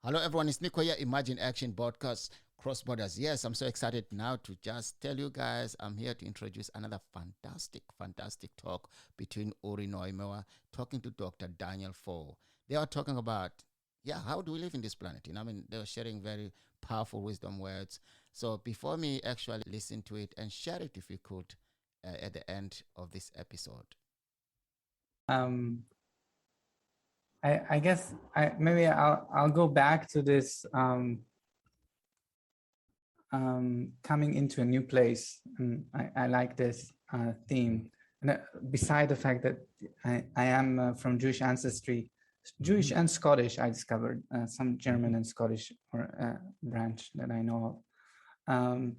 Hello, everyone. It's Nico here, Imagine Action Podcast Cross Borders. Yes, I'm so excited now to just tell you guys I'm here to introduce another fantastic talk between Uri Noimewa talking to Dr. Daniel Foor. They are talking about, how do we live in this planet? I mean, they were sharing very powerful wisdom words. So before me actually listen to it and share it if you could at the end of this episode. Um, I guess maybe I'll go back to this coming into a new place, and I like this theme. And beside the fact that I am from Jewish ancestry, Jewish and Scottish, I discovered some German and Scottish branch that I know of,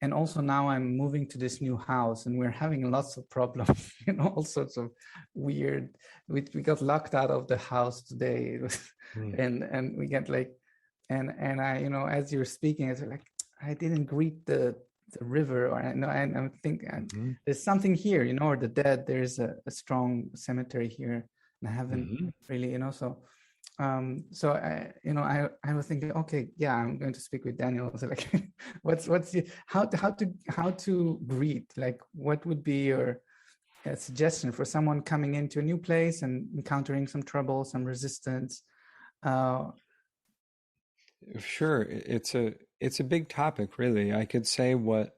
and also now I'm moving to this new house and we're having lots of problems, all sorts of weird. We got locked out of the house today, and we get like, and I, as you're speaking, it's like I didn't greet the river, or I think there's something here, or the dead. There's a strong cemetery here, and I haven't really, so. So I was thinking, okay, yeah, I'm going to speak with Daniel. So like, how to greet? Like, what would be your suggestion for someone coming into a new place and encountering some trouble, some resistance? Sure, it's a big topic, really. I could say what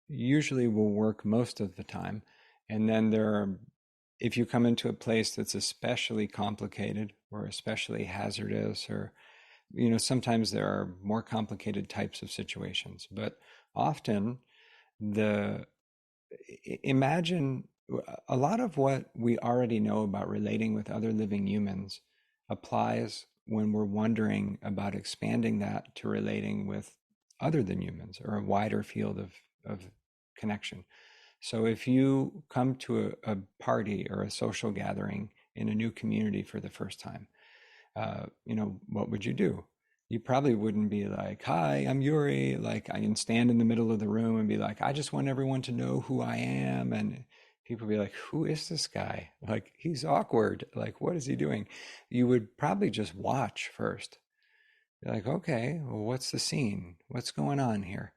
usually will work most of the time, and then if you come into a place that's especially complicated or especially hazardous, or sometimes there are more complicated types of situations, but often imagine a lot of what we already know about relating with other living humans applies when we're wondering about expanding that to relating with other than humans, or a wider field of connection. So if you come to a party or a social gathering in a new community for the first time, what would you do? You probably wouldn't be like, "Hi, I'm Yuri." Like, I can stand in the middle of the room and be like, "I just want everyone to know who I am." And people be like, "Who is this guy? Like, he's awkward. Like, what is he doing?" You would probably just watch first. Be like, "Okay, well, what's the scene? What's going on here?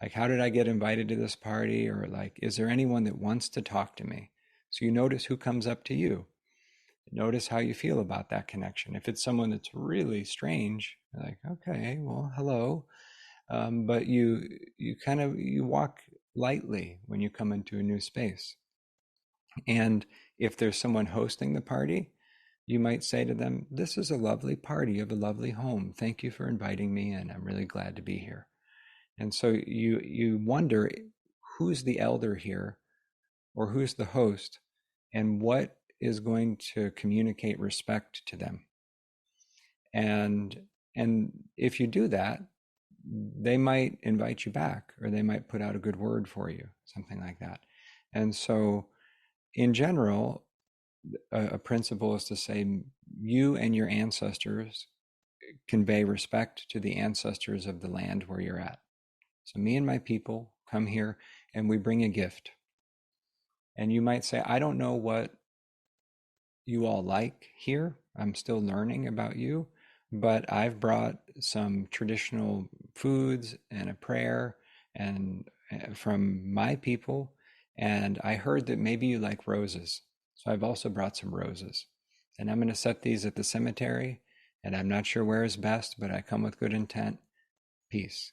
Like, how did I get invited to this party?" Or like, is there anyone that wants to talk to me? So you notice who comes up to you. Notice how you feel about that connection. If it's someone that's really strange, like, okay, well, hello. But you walk lightly when you come into a new space. And if there's someone hosting the party, you might say to them, "This is a lovely party. You have a lovely home. Thank you for inviting me in. I'm really glad to be here." And so you wonder, who's the elder here, or who's the host, and what is going to communicate respect to them. And if you do that, they might invite you back, or they might put out a good word for you, something like that. And so in general, a principle is to say, you and your ancestors convey respect to the ancestors of the land where you're at. So me and my people come here and we bring a gift. And you might say, "I don't know what you all like here. I'm still learning about you, but I've brought some traditional foods and a prayer and from my people, and I heard that maybe you like roses. So I've also brought some roses. And I'm going to set these at the cemetery, and I'm not sure where is best, but I come with good intent. Peace."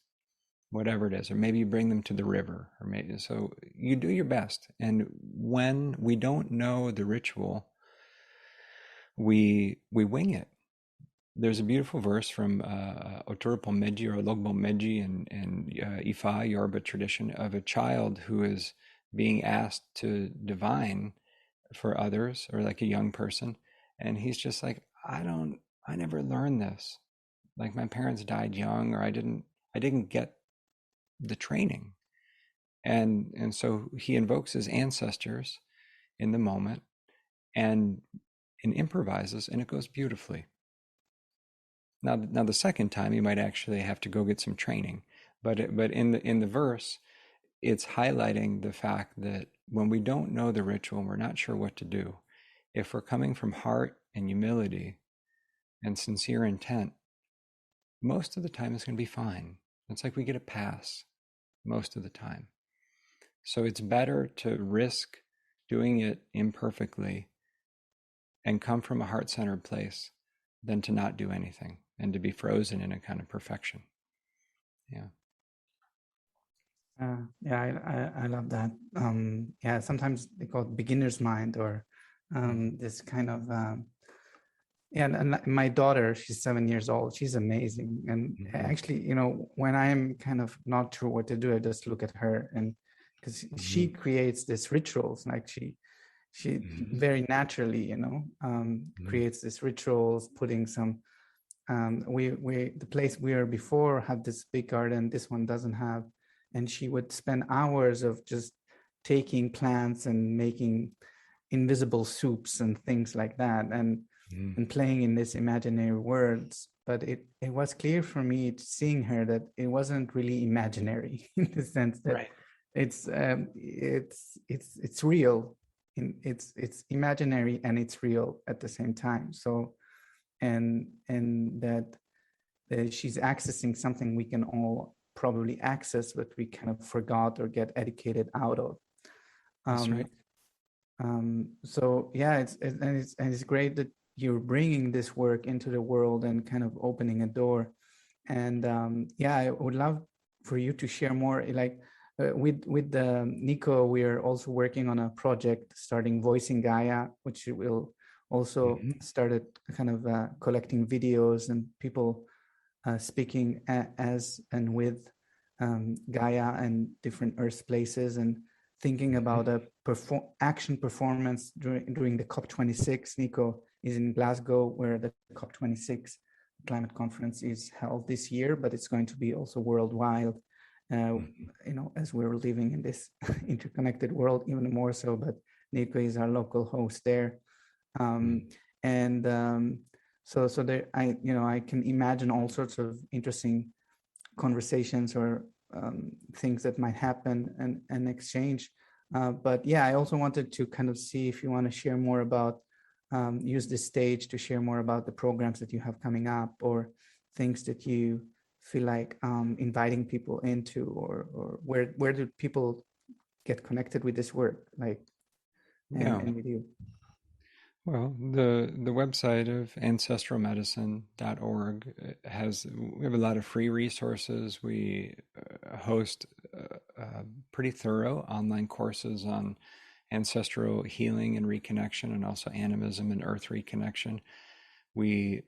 Whatever it is, or maybe you bring them to the river, or maybe, so you do your best. And when we don't know the ritual, we wing it. There's a beautiful verse from Oturpo Meji or Logbo Meji in Ifa Yoruba tradition, of a child who is being asked to divine for others, or like a young person, and he's just like, I never learned this. Like, my parents died young, or I didn't get the training. And so he invokes his ancestors in the moment, and improvises, and it goes beautifully. Now the second time you might actually have to go get some training, but in the verse, it's highlighting the fact that when we don't know the ritual and we're not sure what to do, if we're coming from heart and humility and sincere intent, most of the time it's going to be fine. It's like we get a pass most of the time. So it's better to risk doing it imperfectly and come from a heart-centered place than to not do anything and to be frozen in a kind of perfection. Yeah. I love that. Sometimes they call it beginner's mind, or this kind of and my daughter, she's 7 years old. She's amazing. And actually, when I'm kind of not sure what to do, I just look at her, and because she creates these rituals, like she very naturally, creates these rituals, putting some. The place we were before had this big garden. This one doesn't have, and she would spend hours of just taking plants and making invisible soups and things like that, and playing in this imaginary worlds. But it was clear for me, seeing her, that it wasn't really imaginary in the sense that it's real. It's imaginary and it's real at the same time. So and that she's accessing something we can all probably access, but we kind of forgot or get educated out of. That's right. So yeah, it's great that you're bringing this work into the world and kind of opening a door. And I would love for you to share more. Like with Nico, we are also working on a project starting Voicing Gaia, which will also started kind of collecting videos and people speaking as and with Gaia and different Earth places, and thinking about a action performance during the COP26. Nico is in Glasgow, where the COP26 climate conference is held this year, but it's going to be also worldwide, as we're living in this interconnected world, even more so. But Nico is our local host there. So there, I can imagine all sorts of interesting conversations or things that might happen and exchange. But yeah, I also wanted to kind of see if you want to share more about, use this stage to share more about the programs that you have coming up, or things that you feel like inviting people into, or where do people get connected with this work, like, and with you? Well, the website of ancestralmedicine.org we have a lot of free resources. We host pretty thorough online courses on ancestral healing and reconnection, and also animism and earth reconnection. We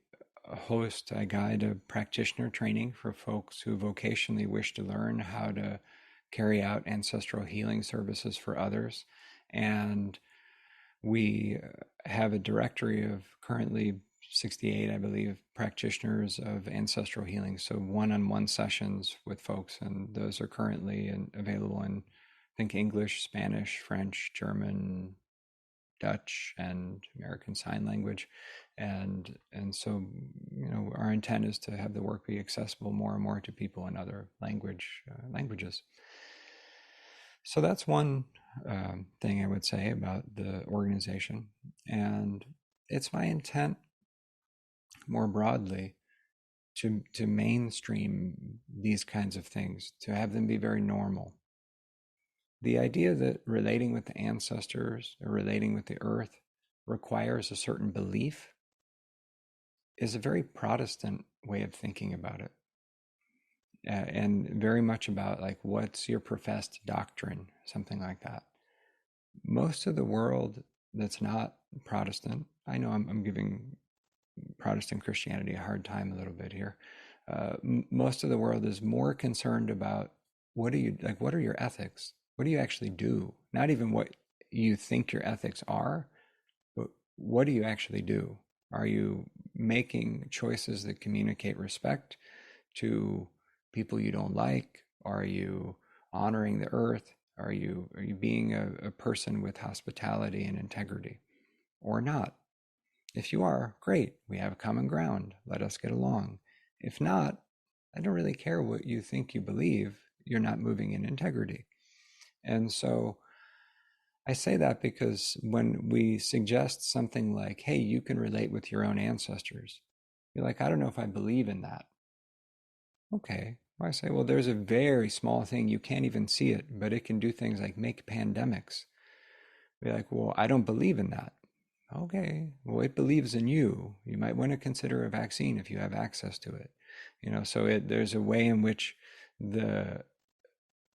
host a guide of practitioner training for folks who vocationally wish to learn how to carry out ancestral healing services for others. And we have a directory of currently 68, I believe, practitioners of ancestral healing. So one-on-one sessions with folks, and those are currently available in, I think, English, Spanish, French, German, Dutch, and American Sign Language. And so, our intent is to have the work be accessible more and more to people in other languages. So that's one thing I would say about the organization. And it's my intent more broadly to mainstream these kinds of things, to have them be very normal. The idea that relating with the ancestors or relating with the earth requires a certain belief is a very Protestant way of thinking about it. And very much about, like, what's your professed doctrine, something like that. Most of the world that's not Protestant, I know I'm giving Protestant Christianity a hard time a little bit here. Most of the world is more concerned about what are your ethics? What do you actually do? Not even what you think your ethics are, but what do you actually do? Are you making choices that communicate respect to people you don't like? Are you honoring the earth? Are you being a person with hospitality and integrity, or not? If you are, great, we have common ground. Let us get along. If not, I don't really care what you think you believe. You're not moving in integrity. And so I say that because when we suggest something like, hey, you can relate with your own ancestors, you're like, I don't know if I believe in that. Okay. Well, I say, well, there's a very small thing. You can't even see it, but it can do things like make pandemics. Be like, well, I don't believe in that. Okay. Well, it believes in you. You might want to consider a vaccine if you have access to it. So there's a way in which the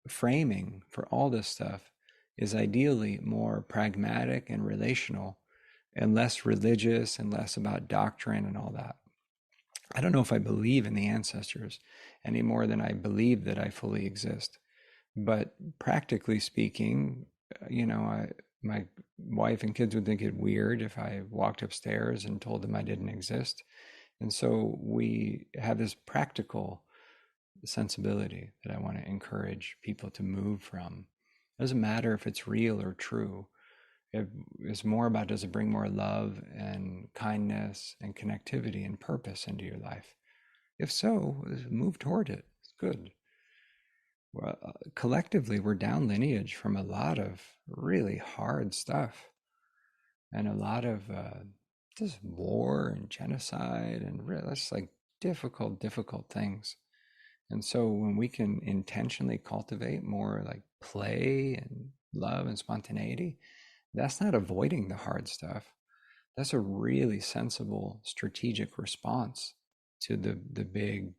framing for all this stuff is ideally more pragmatic and relational and less religious and less about doctrine and all that. I don't know if I believe in the ancestors any more than I believe that I fully exist. But practically speaking, my wife and kids would think it weird if I walked upstairs and told them I didn't exist. And so we have this practical sensibility that I want to encourage people to move from. It doesn't matter if it's real or true. It's more about, does it bring more love and kindness and connectivity and purpose into your life? If so, move toward it. It's good. Well, collectively, we're down lineage from a lot of really hard stuff and a lot of just war and genocide and that's like difficult things. And so when we can intentionally cultivate more like play and love and spontaneity, that's not avoiding the hard stuff. That's a really sensible strategic response to the big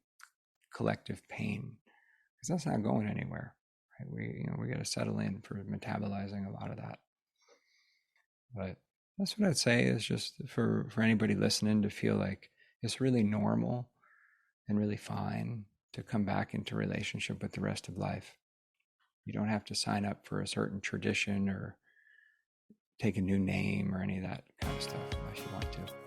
collective pain, because that's not going anywhere. Right? We got to settle in for metabolizing a lot of that. But that's what I'd say is just for anybody listening to feel like it's really normal and really fine to come back into relationship with the rest of life. You don't have to sign up for a certain tradition or take a new name or any of that kind of stuff unless you want to.